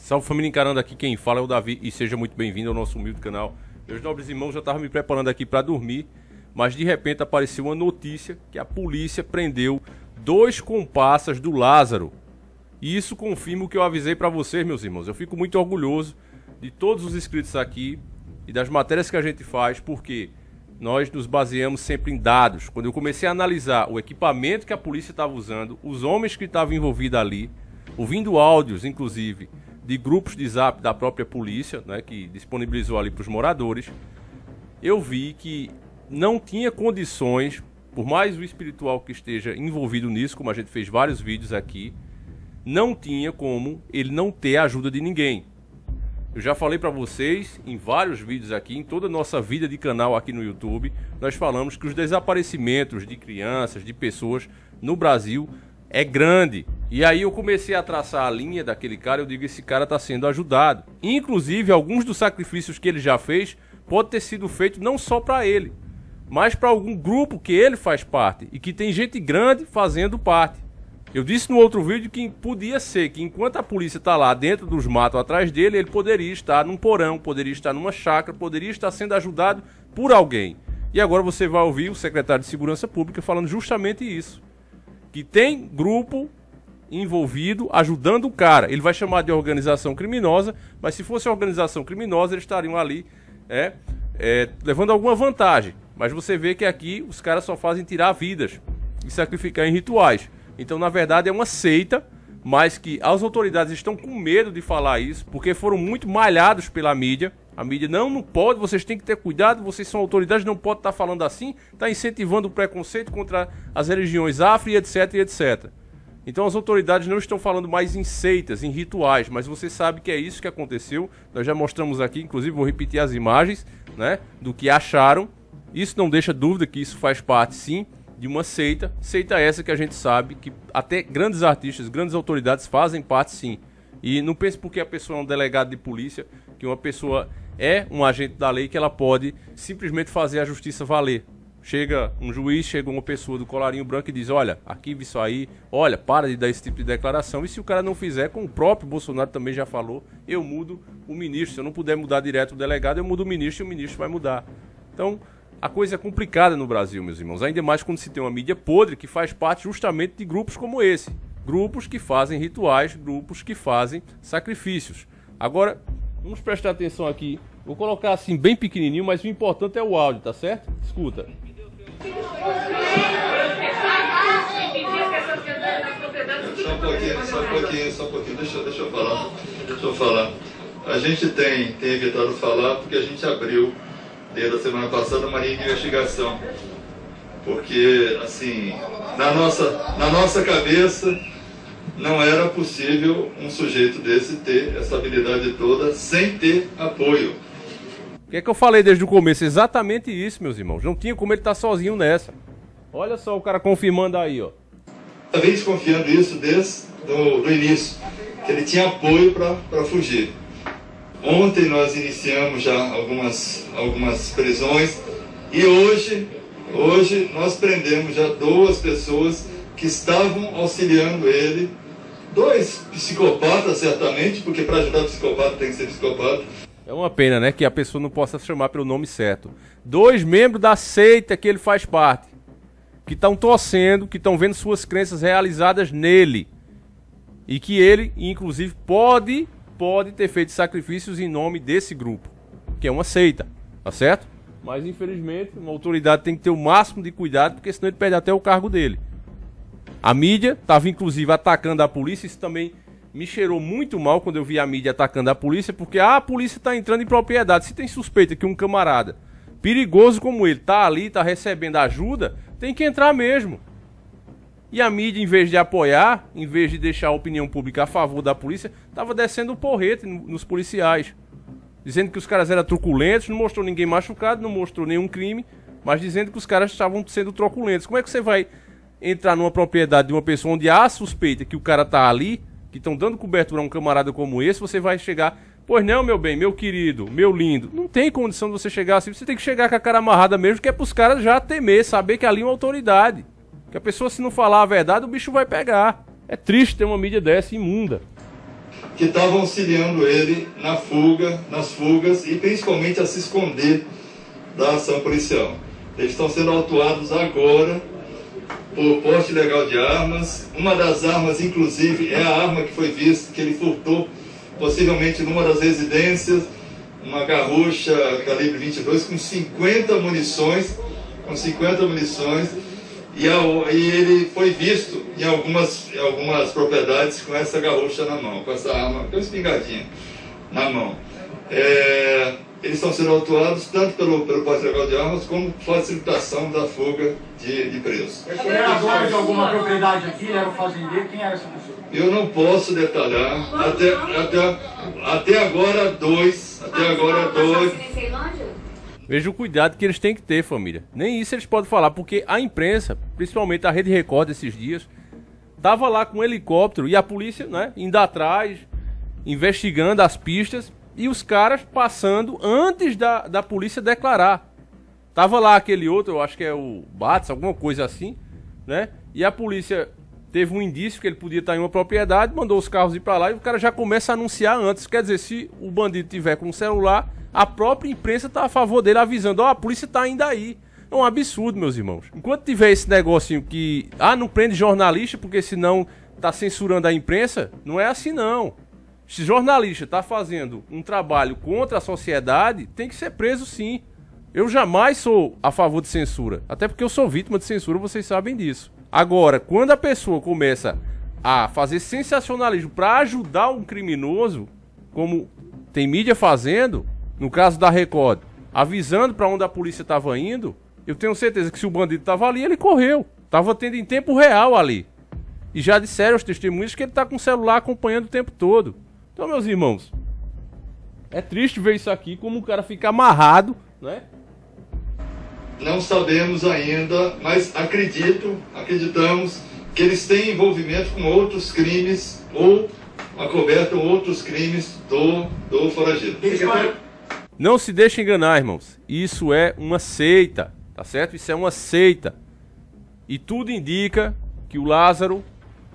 Salve família, encarando aqui quem fala é o Davi e seja muito bem-vindo ao nosso humilde canal. Meus nobres irmãos, já estavam me preparando aqui para dormir, mas de repente apareceu uma notícia que a polícia prendeu 2 comparsas do Lázaro. E isso confirma o que eu avisei para vocês, meus irmãos. Eu fico muito orgulhoso de todos os inscritos aqui e das matérias que a gente faz, porque nós nos baseamos sempre em dados. Quando eu comecei a analisar o equipamento que a polícia estava usando, os homens que estavam envolvidos ali, ouvindo áudios, inclusive, de grupos de zap da própria polícia, né, que disponibilizou ali para os moradores, eu vi que não tinha condições, por mais o espiritual que esteja envolvido nisso, como a gente fez vários vídeos aqui, não tinha como ele não ter a ajuda de ninguém. Eu já falei para vocês em vários vídeos aqui, em toda a nossa vida de canal aqui no YouTube, nós falamos que os desaparecimentos de crianças, de pessoas no Brasil é grande. E aí eu comecei a traçar a linha daquele cara, eu digo, esse cara está sendo ajudado. Inclusive, alguns dos sacrifícios que ele já fez, pode ter sido feito não só para ele, mas para algum grupo que ele faz parte e que tem gente grande fazendo parte. Eu disse no outro vídeo que podia ser que enquanto a polícia está lá dentro dos matos atrás dele, ele poderia estar num porão, poderia estar numa chácara, poderia estar sendo ajudado por alguém. E agora você vai ouvir o secretário de Segurança Pública falando justamente isso. Que tem grupo envolvido ajudando o cara. Ele vai chamar de organização criminosa, mas se fosse organização criminosa, eles estariam ali levando alguma vantagem. Mas você vê que aqui os caras só fazem tirar vidas e sacrificar em rituais. Então, na verdade, é uma seita, mas que as autoridades estão com medo de falar isso, porque foram muito malhados pela mídia. A mídia não pode, vocês têm que ter cuidado, vocês são autoridades, não pode estar falando assim, está incentivando o preconceito contra as religiões afro e etc, e etc. Então as autoridades não estão falando mais em seitas, em rituais, mas você sabe que é isso que aconteceu. Nós já mostramos aqui, inclusive vou repetir as imagens, né, do que acharam. Isso não deixa dúvida que isso faz parte, sim, de uma seita. Seita essa que a gente sabe que até grandes artistas, grandes autoridades fazem parte, sim. E não pense porque a pessoa é um delegado de polícia, que uma pessoa é um agente da lei, que ela pode simplesmente fazer a justiça valer. Chega um juiz, chega uma pessoa do colarinho branco e diz, olha, arquiva isso aí, olha, para de dar esse tipo de declaração. E se o cara não fizer, como o próprio Bolsonaro também já falou, eu mudo o ministro. Se eu não puder mudar direto o delegado, eu mudo o ministro e o ministro vai mudar. Então, a coisa é complicada no Brasil, meus irmãos. Ainda mais quando se tem uma mídia podre que faz parte justamente de grupos como esse. Grupos que fazem rituais, grupos que fazem sacrifícios. Agora, vamos prestar atenção aqui. Vou colocar assim bem pequenininho, mas o importante é o áudio, tá certo? Escuta. Só um pouquinho, deixa eu falar. A gente tem evitado falar porque a gente abriu, desde a semana passada, uma linha de investigação. Porque, assim, na nossa cabeça, não era possível um sujeito desse ter essa habilidade toda sem ter apoio. O que é que eu falei desde o começo? Exatamente isso, meus irmãos. Não tinha como ele estar sozinho nessa. Olha só o cara confirmando aí, ó. Eu vem desconfiando isso desde o início, que ele tinha apoio para fugir. Ontem nós iniciamos já algumas prisões e hoje nós prendemos já 2 pessoas que estavam auxiliando ele. 2 psicopatas, certamente, porque para ajudar psicopata tem que ser psicopata. É uma pena, né, que a pessoa não possa chamar pelo nome certo. 2 membros da seita que ele faz parte, que estão torcendo, que estão vendo suas crenças realizadas nele. E que ele, inclusive, pode ter feito sacrifícios em nome desse grupo, que é uma seita, tá certo? Mas, infelizmente, uma autoridade tem que ter o máximo de cuidado, porque senão ele perde até o cargo dele. A mídia estava, inclusive, atacando a polícia. Isso também me cheirou muito mal quando eu vi a mídia atacando a polícia, porque a polícia está entrando em propriedade. Se tem suspeita que um camarada perigoso como ele está ali, está recebendo ajuda, tem que entrar mesmo. E a mídia, em vez de apoiar, em vez de deixar a opinião pública a favor da polícia, estava descendo o porrete nos policiais. Dizendo que os caras eram truculentos, não mostrou ninguém machucado, não mostrou nenhum crime, mas dizendo que os caras estavam sendo truculentos. Como é que você vai entrar numa propriedade de uma pessoa onde há suspeita que o cara tá ali, que estão dando cobertura a um camarada como esse, você vai chegar, pois não, meu bem, meu querido, meu lindo, não tem condição de você chegar assim, você tem que chegar com a cara amarrada mesmo, que é pros caras já temer, saber que ali é uma autoridade, que a pessoa, se não falar a verdade, o bicho vai pegar. É triste ter uma mídia dessa imunda. que estavam auxiliando ele nas fugas e principalmente a se esconder da ação policial. Eles estão sendo autuados agora por porte ilegal de armas. Uma das armas, inclusive, é a arma que foi vista, que ele furtou possivelmente numa das residências, uma garrucha calibre 22 com 50 munições, e ele foi visto em algumas propriedades com essa garrucha na mão, com essa arma, com uma espingardinha na mão. Eles estão sendo autuados tanto pelo porte ilegal de armas como facilitação da fuga de presos. Ele era dono de alguma propriedade aqui, ele era o fazendeiro, quem era essa pessoa? Eu não posso detalhar, até agora dois. Veja o cuidado que eles têm que ter, família. Nem isso eles podem falar, porque a imprensa, principalmente a Rede Record esses dias, tava lá com um helicóptero e a polícia, né, indo atrás, investigando as pistas, e os caras passando antes da polícia declarar. Tava lá aquele outro, eu acho que é o Bates, alguma coisa assim, né? E a polícia teve um indício que ele podia estar em uma propriedade, mandou os carros ir pra lá e o cara já começa a anunciar antes. Quer dizer, se o bandido tiver com um celular, a própria imprensa tá a favor dele, avisando, a polícia tá ainda aí. É um absurdo, meus irmãos. Enquanto tiver esse negocinho que, não prende jornalista porque senão tá censurando a imprensa, não é assim não. Se jornalista está fazendo um trabalho contra a sociedade, tem que ser preso sim. Eu jamais sou a favor de censura. Até porque eu sou vítima de censura, vocês sabem disso. Agora, quando a pessoa começa a fazer sensacionalismo para ajudar um criminoso, como tem mídia fazendo, no caso da Record, avisando para onde a polícia estava indo, eu tenho certeza que se o bandido estava ali, ele correu. Estava tendo em tempo real ali. E já disseram os testemunhos que ele está com o celular acompanhando o tempo todo. Então, meus irmãos, é triste ver isso aqui, como o cara fica amarrado, né? Não sabemos ainda, mas acreditamos que eles têm envolvimento com outros crimes ou acobertam outros crimes do foragido. Não se deixe enganar, irmãos. Isso é uma seita, tá certo? Isso é uma seita. E tudo indica que o Lázaro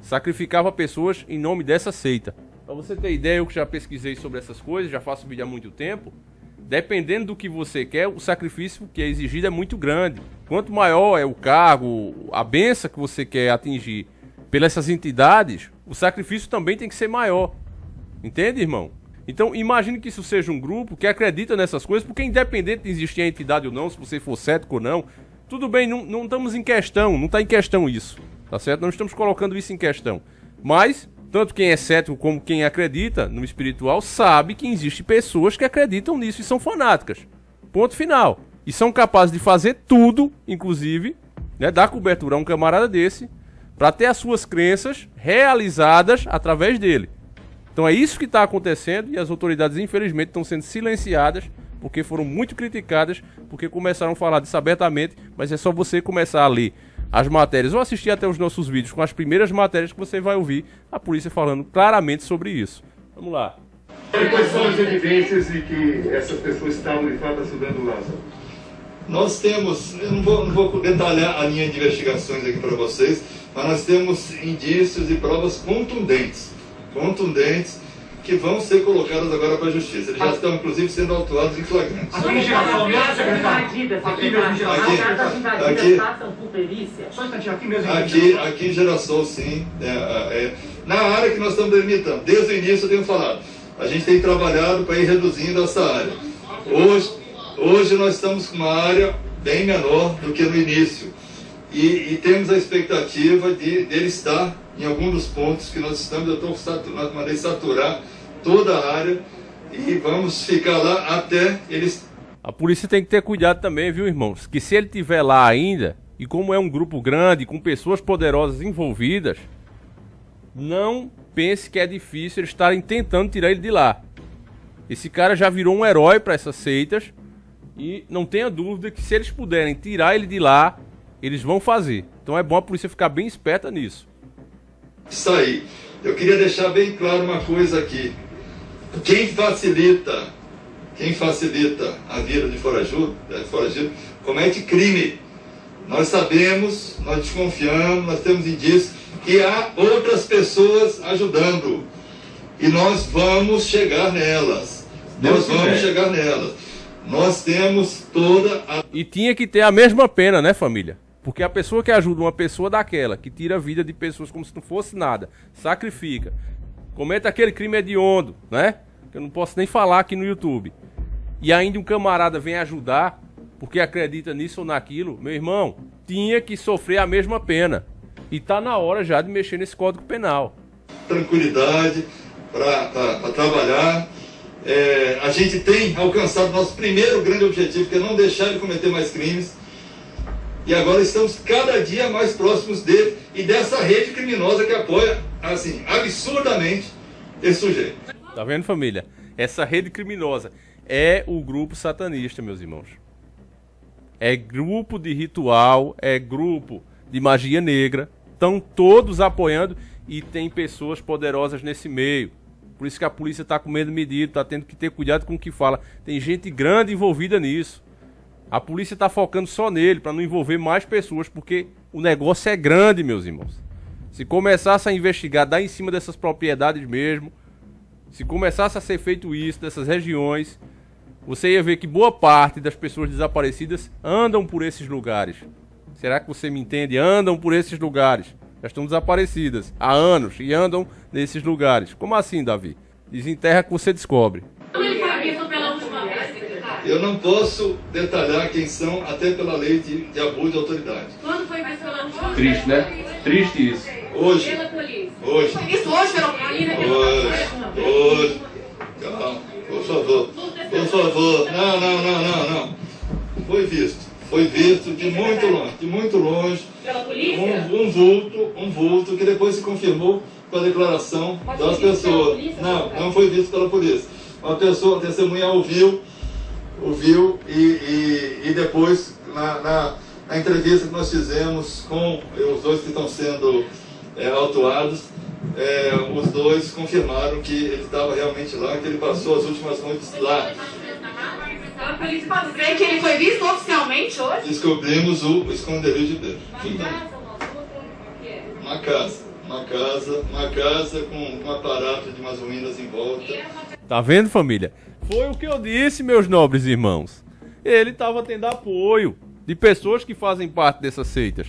sacrificava pessoas em nome dessa seita. Pra você ter ideia, eu que já pesquisei sobre essas coisas, já faço vídeo há muito tempo, dependendo do que você quer, o sacrifício que é exigido é muito grande. Quanto maior é o cargo, a bênção que você quer atingir pelas essas entidades, o sacrifício também tem que ser maior. Entende, irmão? Então, imagine que isso seja um grupo que acredita nessas coisas, porque independente de existir a entidade ou não, se você for cético ou não, tudo bem, não estamos em questão, não está em questão isso, tá certo? Não estamos colocando isso em questão. Mas tanto quem é cético como quem acredita no espiritual sabe que existem pessoas que acreditam nisso e são fanáticas. Ponto final. E são capazes de fazer tudo, inclusive, né, dar cobertura a um camarada desse, para ter as suas crenças realizadas através dele. Então é isso que está acontecendo e as autoridades, infelizmente, estão sendo silenciadas porque foram muito criticadas, porque começaram a falar disso abertamente, mas é só você começar a ler as matérias ou assistir até os nossos vídeos com as primeiras matérias que você vai ouvir a polícia falando claramente sobre isso. Vamos lá. Quais são as evidências de que essas pessoas estavam de fato ajudando o Lázaro? Nós temos, eu não vou detalhar a linha de investigações aqui para vocês, mas nós temos indícios e provas contundentes que vão ser colocadas agora para a justiça. Eles já estão, inclusive, sendo autuados em flagrantes. Aqui em Geração mesmo, secretário? Aqui em Geração, sim. Na área que nós estamos delimitando, desde o início eu tenho falado, a gente tem trabalhado para ir reduzindo essa área. Hoje nós estamos com uma área bem menor do que no início. E temos a expectativa dele estar em algum dos pontos que nós estamos. Nós mandei saturar toda a área e vamos ficar lá até eles... A polícia tem que ter cuidado também, viu, irmãos? Que se ele estiver lá ainda, e como é um grupo grande, com pessoas poderosas envolvidas, não pense que é difícil eles estarem tentando tirar ele de lá. Esse cara já virou um herói para essas seitas e não tenha dúvida que se eles puderem tirar ele de lá, eles vão fazer. Então é bom a polícia ficar bem esperta nisso. Isso aí. Eu queria deixar bem claro uma coisa aqui. Quem facilita a vida de foragido comete crime. Nós sabemos, nós desconfiamos, nós temos indícios que há outras pessoas ajudando. E nós vamos chegar nelas. Nós temos toda a... E tinha que ter a mesma pena, né, família? Porque a pessoa que ajuda uma pessoa daquela, que tira a vida de pessoas como se não fosse nada, sacrifica, comete aquele crime hediondo, né? Que eu não posso nem falar aqui no YouTube. E ainda um camarada vem ajudar, porque acredita nisso ou naquilo, meu irmão, tinha que sofrer a mesma pena. E tá na hora já de mexer nesse Código Penal. Tranquilidade para trabalhar. A gente tem alcançado nosso primeiro grande objetivo, que é não deixar ele cometer mais crimes. E agora estamos cada dia mais próximos dele e dessa rede criminosa que apoia, assim, absurdamente esse sujeito. Tá vendo, família? Essa rede criminosa é o grupo satanista, meus irmãos. É grupo de ritual, é grupo de magia negra. Estão todos apoiando e tem pessoas poderosas nesse meio. Por isso que a polícia está com medo medido, está tendo que ter cuidado com o que fala. Tem gente grande envolvida nisso. A polícia está focando só nele, para não envolver mais pessoas, porque o negócio é grande, meus irmãos. Se começasse a investigar, dar em cima dessas propriedades mesmo, se começasse a ser feito isso, dessas regiões, você ia ver que boa parte das pessoas desaparecidas andam por esses lugares. Será que você me entende? Andam por esses lugares. Já estão desaparecidas há anos e andam nesses lugares. Como assim, Davi? Desenterra que você descobre. Eu não posso detalhar quem são, até pela lei de abuso de autoridade. Quando foi visto pela última vez? Triste, né? Triste isso. Hoje. Pela polícia. Hoje. Foi visto hoje pela polícia? Hoje. Calma, por favor. Por favor. Não. Foi visto. Foi visto de muito longe. Pela polícia? Um vulto que depois se confirmou com a declaração das pessoas. Não foi visto pela polícia. Uma pessoa, a testemunha ouviu e depois na entrevista que nós fizemos com os dois que estão sendo autuados, os dois confirmaram que ele estava realmente lá, que ele passou as últimas noites lá. A polícia pode dizer que ele foi visto oficialmente hoje? Descobrimos o esconderijo dele. Uma casa com um aparato de umas ruínas em volta. Tá vendo, família? Foi o que eu disse, meus nobres irmãos. Ele estava tendo apoio de pessoas que fazem parte dessas seitas.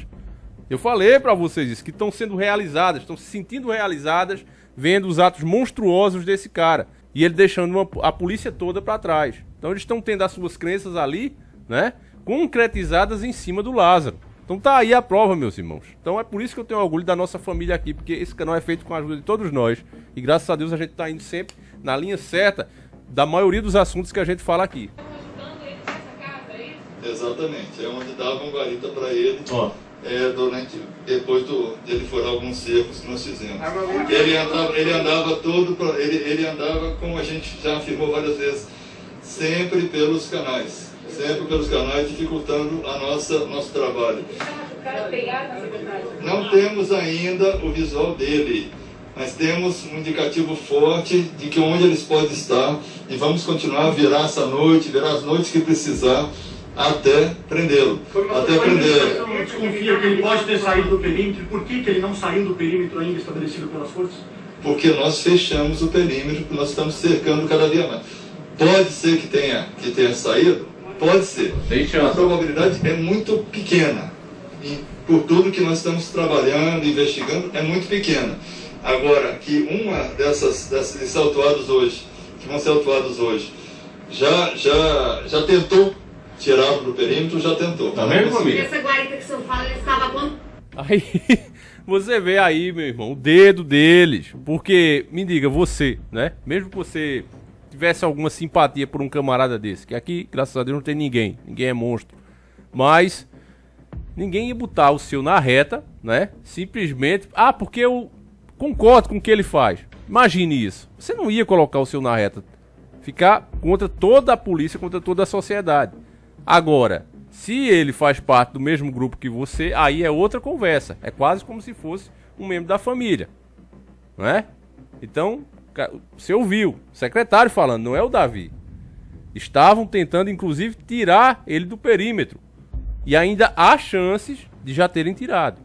Eu falei pra vocês isso, que estão sendo realizadas, estão se sentindo realizadas, vendo os atos monstruosos desse cara. E ele deixando a polícia toda pra trás. Então eles estão tendo as suas crenças ali, né, concretizadas em cima do Lázaro. Então tá aí a prova, meus irmãos. Então é por isso que eu tenho orgulho da nossa família aqui, porque esse canal é feito com a ajuda de todos nós. E graças a Deus a gente tá indo sempre na linha certa da maioria dos assuntos que a gente fala aqui. Exatamente, é onde davam guarita para ele, depois dele furar alguns cercos que nós fizemos. Ele andava, como a gente já afirmou várias vezes, sempre pelos canais, dificultando nosso trabalho. Não temos ainda o visual dele, mas temos um indicativo forte de que onde eles podem estar, e vamos continuar a virar essa noite, virar as noites que precisar, até prendê-lo. Você desconfia que ele pode ter saído do perímetro? Por que ele não saiu do perímetro ainda estabelecido pelas forças? Porque nós fechamos o perímetro, porque nós estamos cercando cada dia mais. Pode ser que tenha saído? Pode ser. A probabilidade é muito pequena. E por tudo que nós estamos trabalhando, investigando, é muito pequena. Agora, que uma desses autuados hoje, que vão ser autuados hoje, já tentou tirá-lo do perímetro, já tentou. Tá vendo, família? Essa guarita que o senhor fala, ele estava quando? Aí, você vê aí, meu irmão, o dedo deles. Porque, me diga, você, né? Mesmo que você tivesse alguma simpatia por um camarada desse, que aqui, graças a Deus, não tem ninguém é monstro. Mas ninguém ia botar o seu na reta, né? Simplesmente, porque eu concordo com o que ele faz. Imagine isso. Você não ia colocar o seu na reta. Ficar contra toda a polícia, contra toda a sociedade. Agora, se ele faz parte do mesmo grupo que você, aí é outra conversa. É quase como se fosse um membro da família. Não é? Então, você ouviu o secretário falando, não é o Davi. Estavam tentando, inclusive, tirar ele do perímetro. E ainda há chances de já terem tirado.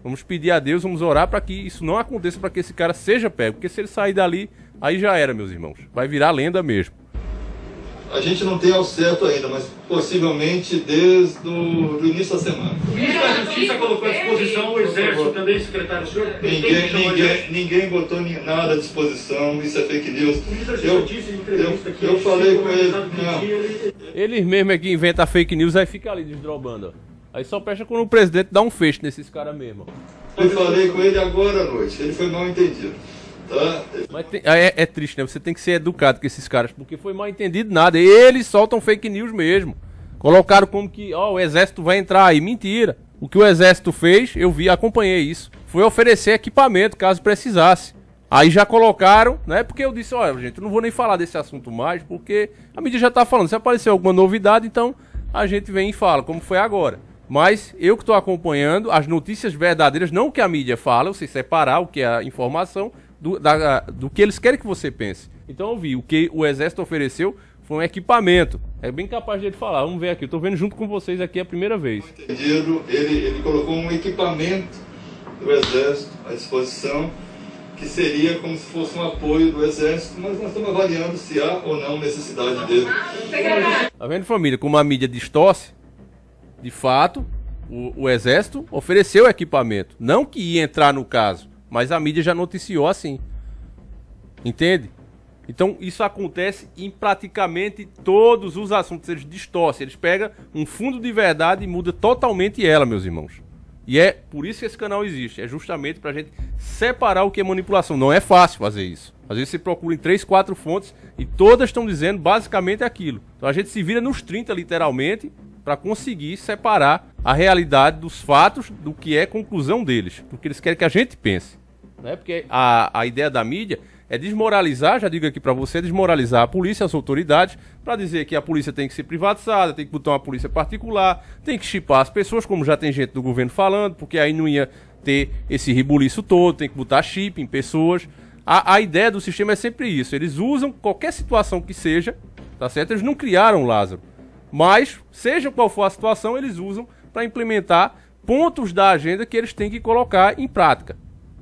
Vamos pedir a Deus, vamos orar para que isso não aconteça, para que esse cara seja pego. Porque se ele sair dali, aí já era, meus irmãos. Vai virar lenda mesmo. A gente não tem ao certo ainda, mas possivelmente desde o início da semana. O ministro da Justiça colocou à disposição o Exército também, secretário. O senhor Ninguém botou nada à disposição, isso é fake news. O ministro da Justiça disse em entrevista que eu falei com ele, não. Eles mesmo é que inventam fake news, aí fica ali desdrobando, ó. Aí só presta quando o presidente dá um fecho nesses caras mesmo. Eu falei com ele agora à noite, ele foi mal entendido. Tá? Mas é triste, né? Você tem que ser educado com esses caras, porque foi mal entendido nada. Eles soltam fake news mesmo. Colocaram como que, o exército vai entrar aí. Mentira. O que o exército fez, eu vi, acompanhei isso. Foi oferecer equipamento, caso precisasse. Aí já colocaram, né? Porque eu disse, olha, gente, eu não vou nem falar desse assunto mais, porque a mídia já tá falando. Se aparecer alguma novidade, então a gente vem e fala, como foi agora. Mas eu que estou acompanhando as notícias verdadeiras, não o que a mídia fala, eu sei separar o que é a informação do que eles querem que você pense. Então eu vi, o que o exército ofereceu foi um equipamento. É bem capaz de ele falar. Vamos ver aqui, eu estou vendo junto com vocês aqui a primeira vez. Ele colocou um equipamento do exército à disposição, que seria como se fosse um apoio do exército, mas nós estamos avaliando se há ou não necessidade dele. Tá vendo, família, como a mídia distorce? De fato, o exército ofereceu equipamento. Não que ia entrar no caso, mas a mídia já noticiou assim. Entende? Então isso acontece em praticamente todos os assuntos. Eles distorcem, eles pegam um fundo de verdade e mudam totalmente ela, meus irmãos. E é por isso que esse canal existe. É justamente pra gente separar o que é manipulação. Não é fácil fazer isso. Às vezes você procura em 3, 4 fontes e todas estão dizendo basicamente aquilo. Então a gente se vira nos 30 literalmente para conseguir separar a realidade dos fatos do que é conclusão deles. Porque eles querem que a gente pense. Né? Porque a ideia da mídia é desmoralizar, já digo aqui para você, desmoralizar a polícia, as autoridades, para dizer que a polícia tem que ser privatizada, tem que botar uma polícia particular, tem que chipar as pessoas, como já tem gente do governo falando, porque aí não ia ter esse rebuliço todo, tem que botar chip em pessoas. A ideia do sistema é sempre isso, eles usam qualquer situação que seja, tá certo? Eles não criaram Lázaro, mas seja qual for a situação, eles usam para implementar pontos da agenda que eles têm que colocar em prática.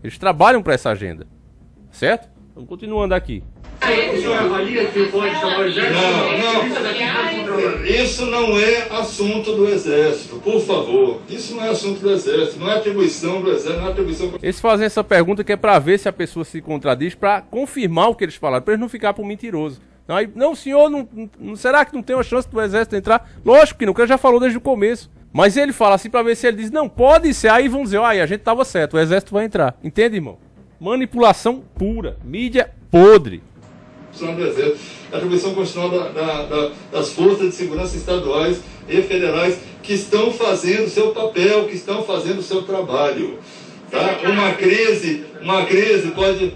Eles trabalham para essa agenda, certo? Vamos continuando aqui. O senhor avalia que pode chamar o exército? Não. Isso não é assunto do exército, por favor. Isso não é assunto do exército, não é atribuição do exército, não é atribuição... Eles fazem essa pergunta que é para ver se a pessoa se contradiz, para confirmar o que eles falaram, para eles não ficar por mentiroso. Não, senhor, não, será que não tem uma chance do exército entrar? Lógico que não, porque ele já falou desde o começo. Mas ele fala assim para ver se ele diz, não, pode ser, aí vão dizer, a gente tava certo, o exército vai entrar. Entende, irmão? Manipulação pura, mídia podre. Do exército, a atribuição constitucional das forças de segurança estaduais e federais que estão fazendo o seu papel, que estão fazendo o seu trabalho. Tá? Uma crise pode...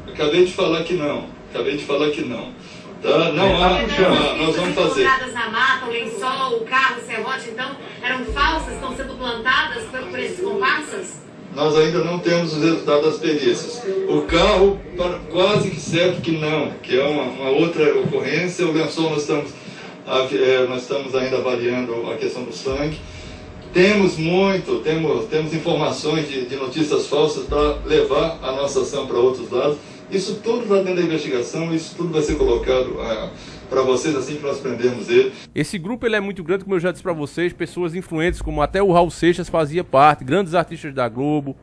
Acabei de falar que não. Tá? Não há, nós vamos fazer. Na mata, o lençol, o carro, o serrote, então, eram falsas, estão sendo plantadas por esses comparsas? Nós ainda não temos os resultados das perícias. O carro, quase que certo que não, que é uma outra ocorrência. O lençol nós estamos ainda avaliando a questão do sangue. Temos informações de notícias falsas para levar a nossa ação para outros lados. Isso tudo está dentro da investigação, isso tudo vai ser colocado para vocês assim que nós prendermos ele. Esse grupo ele é muito grande, como eu já disse para vocês, pessoas influentes como até o Raul Seixas fazia parte, grandes artistas da Globo,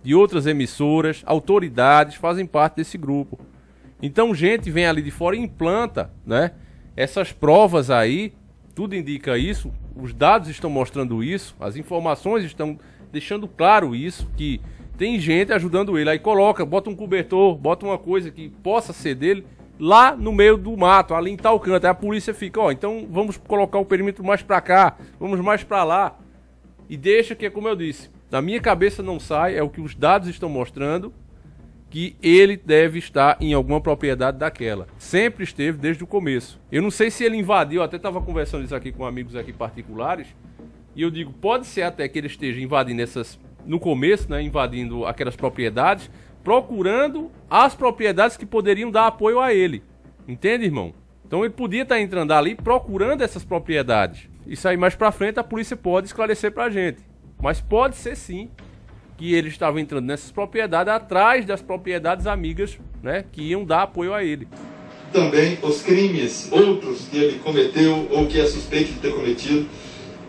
de outras emissoras, autoridades fazem parte desse grupo. Então gente vem ali de fora e implanta, né? Essas provas aí, tudo indica isso, os dados estão mostrando isso, as informações estão deixando claro isso, que tem gente ajudando ele, aí bota um cobertor, bota uma coisa que possa ser dele, lá no meio do mato, ali em tal canto. Aí a polícia fica, então vamos colocar o perímetro mais pra cá, vamos mais pra lá. E deixa que, como eu disse, na minha cabeça não sai, é o que os dados estão mostrando, que ele deve estar em alguma propriedade daquela. Sempre esteve desde o começo. Eu não sei se ele invadiu, até estava conversando isso aqui com amigos aqui particulares, e eu digo, pode ser até que ele esteja invadindo no começo, né, invadindo aquelas propriedades, procurando as propriedades que poderiam dar apoio a ele. Entende, irmão? Então ele podia estar entrando ali procurando essas propriedades. Isso aí mais pra frente a polícia pode esclarecer pra gente. Mas pode ser sim que ele estava entrando nessas propriedades atrás das propriedades amigas, né, que iam dar apoio a ele. Também os crimes, outros que ele cometeu ou que é suspeito de ter cometido,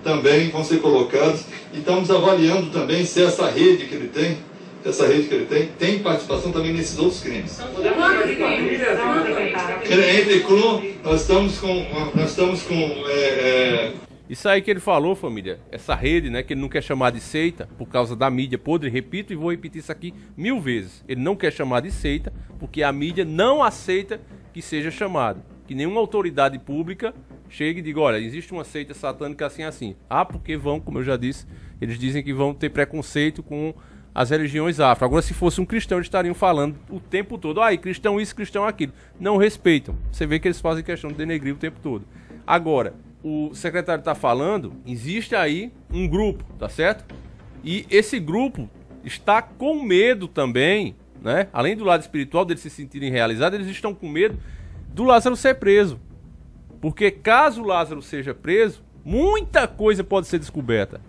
também vão ser colocados. E estamos avaliando também se essa rede que ele tem participação também nesses outros crimes. Entre CRUM, nós estamos com isso aí que ele falou, família, essa rede, né, que ele não quer chamar de seita por causa da mídia podre, repito e vou repetir isso aqui 1000 vezes. Ele não quer chamar de seita porque a mídia não aceita que seja chamado. Que nenhuma autoridade pública chegue e diga, olha, existe uma seita satânica assim assim. Ah, porque vão, como eu já disse, eles dizem que vão ter preconceito com as religiões afro. Agora, se fosse um cristão, eles estariam falando o tempo todo, aí, cristão isso, cristão aquilo. Não respeitam. Você vê que eles fazem questão de denegrir o tempo todo. Agora, o secretário está falando, existe aí um grupo, tá certo? E esse grupo está com medo também, né? Além do lado espiritual, deles se sentirem realizados, eles estão com medo do Lázaro ser preso. Porque caso o Lázaro seja preso, muita coisa pode ser descoberta.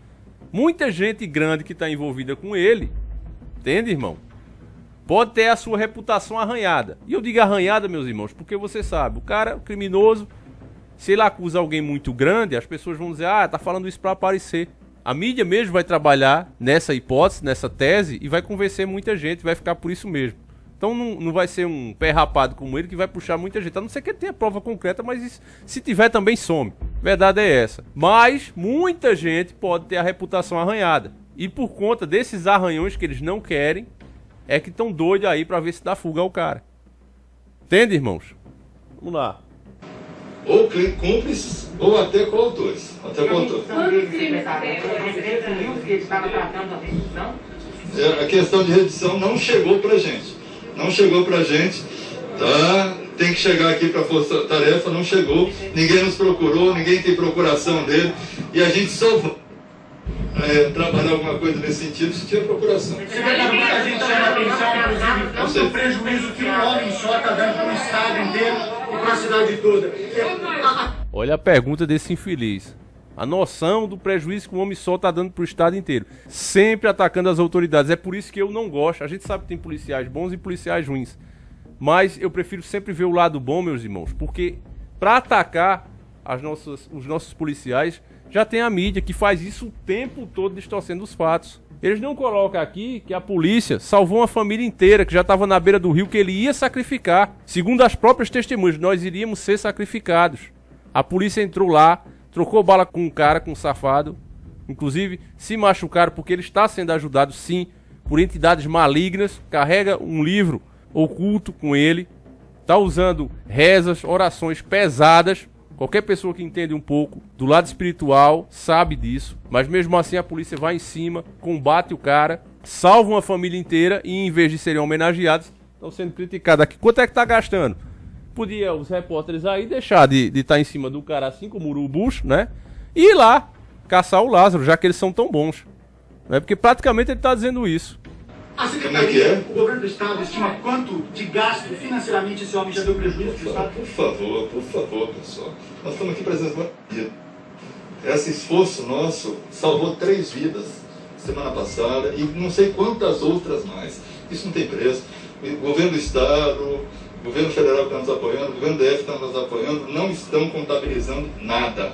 Muita gente grande que está envolvida com ele, entende, irmão? Pode ter a sua reputação arranhada. E eu digo arranhada, meus irmãos, porque você sabe, o cara, o criminoso, se ele acusa alguém muito grande, as pessoas vão dizer, ah, tá falando isso para aparecer. A mídia mesmo vai trabalhar nessa hipótese, nessa tese, e vai convencer muita gente, vai ficar por isso mesmo. Então não vai ser um pé rapado como ele que vai puxar muita gente. A não ser que ele tenha prova concreta, mas isso, se tiver também some. Verdade é essa. Mas muita gente pode ter a reputação arranhada. E por conta desses arranhões que eles não querem, é que estão doidos aí para ver se dá fuga ao cara. Entende, irmãos? Vamos lá. Ou cúmplices ou até coautores. A questão de redição não chegou pra gente. Tá? Tem que chegar aqui para a Força Tarefa, não chegou, ninguém nos procurou, ninguém tem procuração dele, e a gente só vai trabalhar alguma coisa nesse sentido se tiver procuração. Secretário, muita gente chama a atenção, inclusive, do prejuízo que um homem só está dando para o estado inteiro e para a cidade toda. Olha a pergunta desse infeliz. A noção do prejuízo que um homem só está dando para o estado inteiro. Sempre atacando as autoridades. É por isso que eu não gosto. A gente sabe que tem policiais bons e policiais ruins. Mas eu prefiro sempre ver o lado bom, meus irmãos. Porque para atacar os nossos policiais, já tem a mídia que faz isso o tempo todo distorcendo os fatos. Eles não colocam aqui que a polícia salvou uma família inteira que já estava na beira do rio, que ele ia sacrificar. Segundo as próprias testemunhas, nós iríamos ser sacrificados. A polícia entrou lá, trocou bala com um cara, com um safado. Inclusive, se machucaram porque ele está sendo ajudado, sim, por entidades malignas. Carrega um livro oculto com ele. Está usando rezas, orações pesadas. Qualquer pessoa que entende um pouco do lado espiritual sabe disso. Mas mesmo assim a polícia vai em cima, combate o cara, salva uma família inteira e em vez de serem homenageados, estão sendo criticados. Aqui, quanto é que está gastando? Podia os repórteres aí deixar de estar em cima do cara assim como o urubus, né? E ir lá caçar o Lázaro, já que eles são tão bons. Né? Porque praticamente ele está dizendo isso. A secretaria, o governo do estado estima quanto de gasto financeiramente esse homem já deu prejuízo para o estado? Por favor, pessoal. Nós estamos aqui apresentando. Esse esforço nosso salvou 3 vidas semana passada e não sei quantas outras mais. Isso não tem preço. O governo do estado, o governo federal que está nos apoiando, o governo DF que está nos apoiando, não estão contabilizando nada.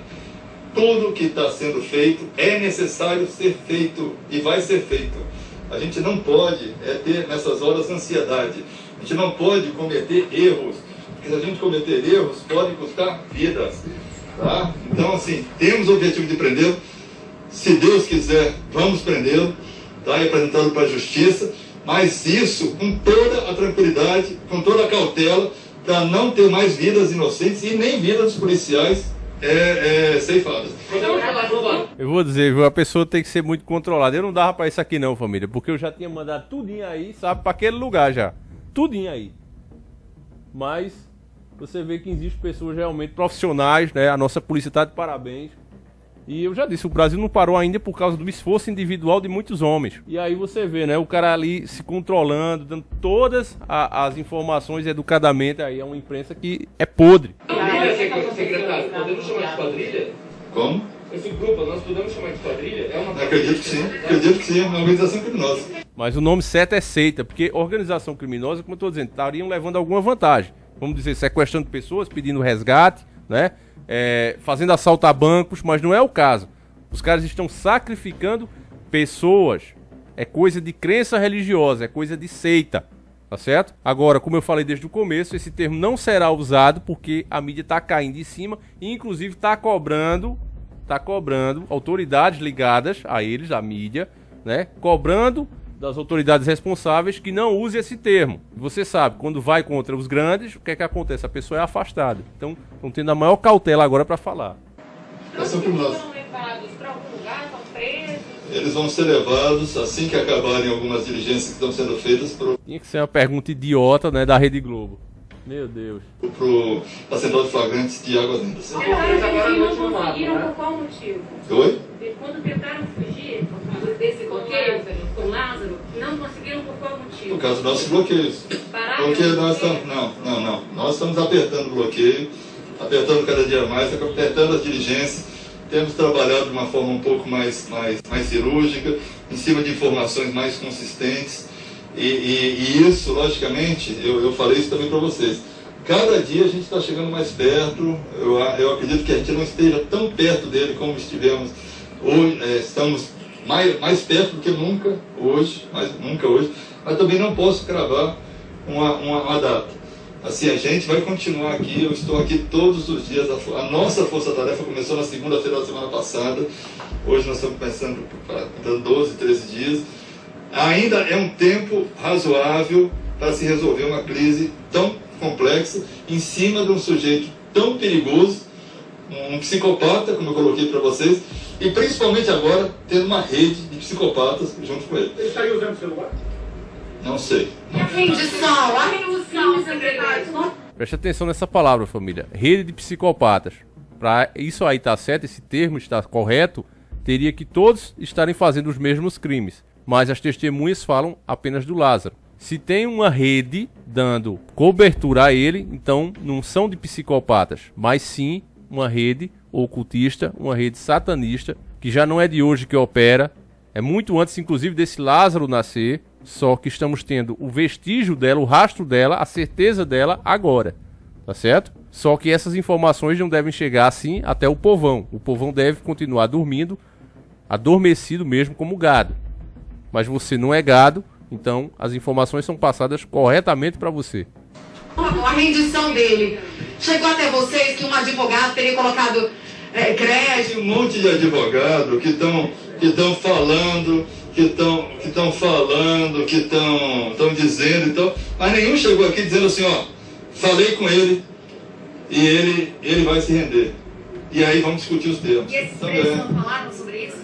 Tudo que está sendo feito é necessário ser feito e vai ser feito. A gente não pode ter nessas horas ansiedade. A gente não pode cometer erros. Porque se a gente cometer erros, pode custar vidas. Tá? Então, assim, temos o objetivo de prendê-lo. Se Deus quiser, vamos prendê-lo, tá? E apresentá-lo para a justiça. Mas isso com toda a tranquilidade, com toda a cautela, para não ter mais vidas inocentes e nem vidas policiais ceifadas. Eu vou dizer, viu, a pessoa tem que ser muito controlada. Eu não dava pra isso aqui não, família, porque eu já tinha mandado tudinho aí, sabe, pra aquele lugar já. Tudinho aí. Mas você vê que existem pessoas realmente profissionais, né? A nossa polícia tá de parabéns. E eu já disse, o Brasil não parou ainda por causa do esforço individual de muitos homens. E aí você vê, né, o cara ali se controlando, dando todas as informações educadamente. Aí é uma imprensa que é podre. Secretário, podemos chamar de quadrilha? Como? Esse grupo, nós podemos chamar de quadrilha? É uma Acredito que sim, é uma organização criminosa. Mas o nome certo é seita, porque organização criminosa, como eu estou dizendo, estariam levando alguma vantagem. Vamos dizer, sequestrando pessoas, pedindo resgate, né? Fazendo assalto a bancos, mas não é o caso. Os caras estão sacrificando pessoas. É coisa de crença religiosa, é coisa de seita, tá certo? Agora, como eu falei desde o começo, esse termo não será usado porque a mídia está caindo de cima e inclusive está cobrando autoridades ligadas a eles, a mídia, né? Cobrando das autoridades responsáveis que não use esse termo. Você sabe, quando vai contra os grandes, o que é que acontece? A pessoa é afastada. Então, estão tendo a maior cautela agora para falar. Ação criminosa. Foram levados para algum lugar, estão presos? Eles vão ser levados assim que acabarem algumas diligências que estão sendo feitas Tinha que ser uma pergunta idiota, né, da Rede Globo. Meu Deus. para a Central de Flagrantes de Águas Lindas. Tentaram fugir, não conseguiram por qual motivo? Oi? Quando tentaram fugir desse bloqueio com Lázaro, não conseguiram por qual motivo? No caso dos nossos bloqueios. Pararam? Porque nós estamos... Não. Nós estamos apertando o bloqueio, apertando cada dia mais, apertando as diligências. Temos trabalhado de uma forma um pouco mais cirúrgica, em cima de informações mais consistentes. E isso, logicamente, eu falei isso também para vocês. Cada dia a gente está chegando mais perto. Eu acredito que a gente não esteja tão perto dele como estivemos hoje. Estamos mais perto do que nunca hoje, mas também não posso cravar uma data. Assim, a gente vai continuar aqui, eu estou aqui todos os dias. A nossa força-tarefa começou na segunda-feira da semana passada. Hoje nós estamos pensando para 12, 13 dias. Ainda é um tempo razoável para se resolver uma crise tão complexa em cima de um sujeito tão perigoso, um psicopata, como eu coloquei para vocês, e principalmente agora tendo uma rede de psicopatas junto com ele. Ele estaria usando o celular? Não sei. A rendição, secretário. Preste atenção nessa palavra, família. Rede de psicopatas. Para isso aí estar certo, esse termo está correto, teria que todos estarem fazendo os mesmos crimes. Mas as testemunhas falam apenas do Lázaro. Se tem uma rede dando cobertura a ele, então não são de psicopatas, mas sim uma rede ocultista, uma rede satanista, que já não é de hoje que opera, é muito antes inclusive desse Lázaro nascer, só que estamos tendo o vestígio dela, o rastro dela, a certeza dela agora, tá certo? Só que essas informações não devem chegar assim até o povão. O povão deve continuar dormindo, adormecido mesmo como gado. Mas você não é gado, então as informações são passadas corretamente para você. A rendição dele chegou até vocês que um advogado teria colocado crédito? Tem um monte de advogados que estão falando, que estão dizendo, então, mas nenhum chegou aqui dizendo assim, ó, falei com ele e ele vai se render. E aí vamos discutir os termos. E esses presos não falaram sobre isso?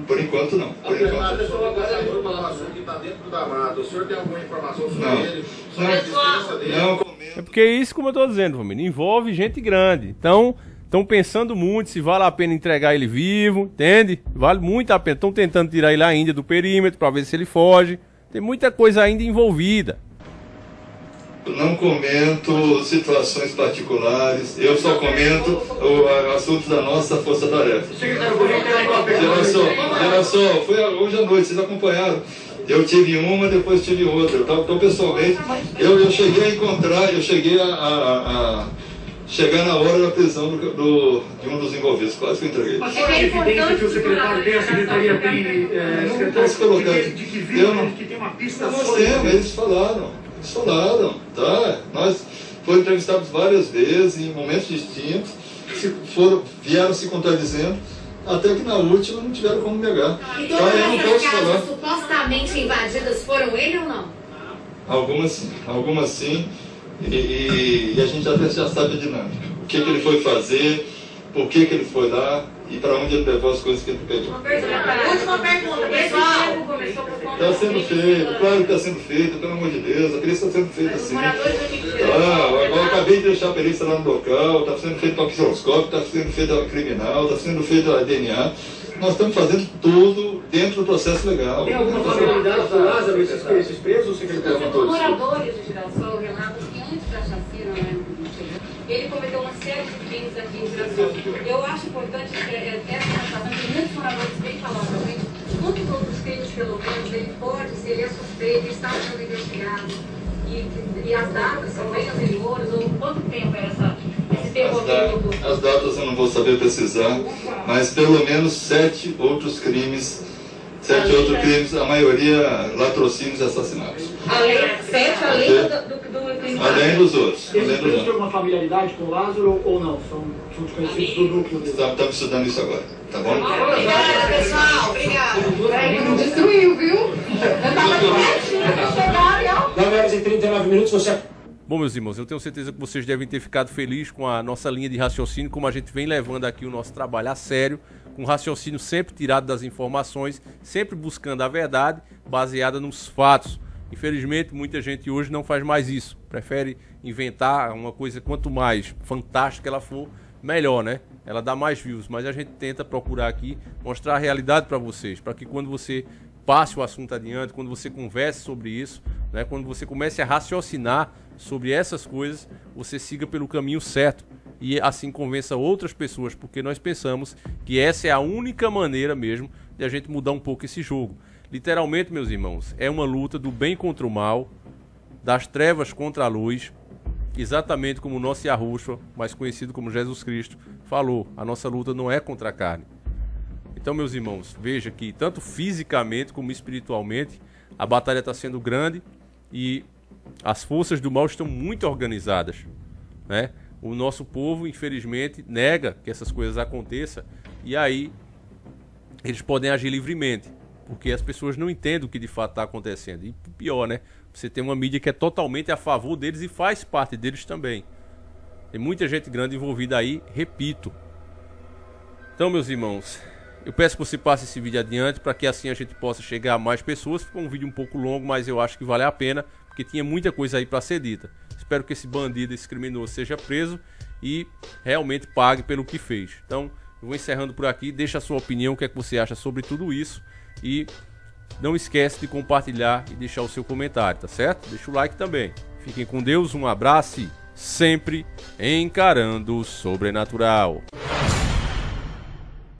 Por enquanto não. Por enquanto. A pessoa que está dentro da mata, o senhor tem alguma informação sobre ele? Sobre a existência dele? Não comento. É porque é isso, como eu estou dizendo, família, envolve gente grande. Então, estão pensando muito se vale a pena entregar ele vivo, entende? Vale muito a pena. Estão tentando tirar ele ainda do perímetro para ver se ele foge. Tem muita coisa ainda envolvida. Não comento situações particulares, eu só comento assuntos da nossa força-tarefa. Olha só, foi hoje à noite, vocês acompanharam. Eu tive uma, depois tive outra. Então, pessoalmente, eu cheguei a encontrar, chegar na hora da prisão de um dos envolvidos. Quase que eu entreguei. Mas é evidente que o secretário tem, a secretaria tem, não posso colocar de que viu, que tem uma pista nós sólida. temos, eles falaram, tá? Nós fomos entrevistados várias vezes, em momentos distintos, vieram se contradizendo, até que na última não tiveram como negar. E Tá, todas eu não essas posso falar. casas supostamente invadidas foram ele ou não? Algumas sim, e a gente até já sabe a dinâmica. O que ele foi fazer, por que ele foi lá e para onde ele levou as coisas que ele pegou. Última pergunta, pessoal. Está sendo feito, claro que está sendo feito, pelo amor de Deus, a perícia está sendo feita assim. Agora eu acabei de deixar a perícia lá no local, está sendo feito a psicoscópio, está sendo feito a criminal, está sendo feito a DNA. Nós estamos fazendo tudo dentro do processo legal. Tem alguma familiaridade do Lázaro, esses presos, secretário? Os moradores de Girassol relatam que antes da chacina, né, Ele cometeu uma série de crimes aqui em Juazeiro. Eu acho importante essa situação que muitos moradores vêm falando pra gente. Quantos outros crimes, pelo menos, ele pode, se ele é suspeito, está sendo investigado, e as datas são bem anteriores, ou quanto tempo é esse terror? As datas eu não vou saber precisar, mas pelo menos 7 outros crimes, a maioria latrocínios e assassinatos. Além dos outros. Esses presos têm alguma familiaridade com o Lázaro ou não? São desconhecidos do núcleo dele? Estamos estudando isso agora, tá bom? Obrigada, pessoal. Obrigada. Não destruiu, viu? Eu tava divertindo, chegaram e 9 horas e 39 minutos, você... Bom, meus irmãos, eu tenho certeza que vocês devem ter ficado felizes com a nossa linha de raciocínio, como a gente vem levando aqui o nosso trabalho a sério, com raciocínio sempre tirado das informações, sempre buscando a verdade, baseada nos fatos. Infelizmente, muita gente hoje não faz mais isso. Prefere inventar uma coisa, quanto mais fantástica ela for, melhor, né? Ela dá mais views, mas a gente tenta procurar aqui mostrar a realidade para vocês, para que quando você passe o assunto adiante, quando você converse sobre isso, né? Quando você comece a raciocinar sobre essas coisas, você siga pelo caminho certo e assim convença outras pessoas, porque nós pensamos que essa é a única maneira mesmo de a gente mudar um pouco esse jogo. Literalmente, meus irmãos, é uma luta do bem contra o mal, das trevas contra a luz, exatamente como o nosso Yahushua, mais conhecido como Jesus Cristo, falou. A nossa luta não é contra a carne. Então, meus irmãos, veja que tanto fisicamente como espiritualmente, a batalha está sendo grande e as forças do mal estão muito organizadas, né? O nosso povo, infelizmente, nega que essas coisas aconteçam e aí eles podem agir livremente, porque as pessoas não entendem o que de fato está acontecendo. E pior, né? Você tem uma mídia que é totalmente a favor deles e faz parte deles também. Tem muita gente grande envolvida aí, repito. Então, meus irmãos, eu peço que você passe esse vídeo adiante para que assim a gente possa chegar a mais pessoas. Ficou um vídeo um pouco longo, mas eu acho que vale a pena, porque tinha muita coisa aí para ser dita. Espero que esse bandido, esse criminoso seja preso e realmente pague pelo que fez. Então, eu vou encerrando por aqui. Deixa a sua opinião, o que é que você acha sobre tudo isso. E não esquece de compartilhar e deixar o seu comentário, tá certo? Deixa o like também. Fiquem com Deus, um abraço e sempre encarando o sobrenatural.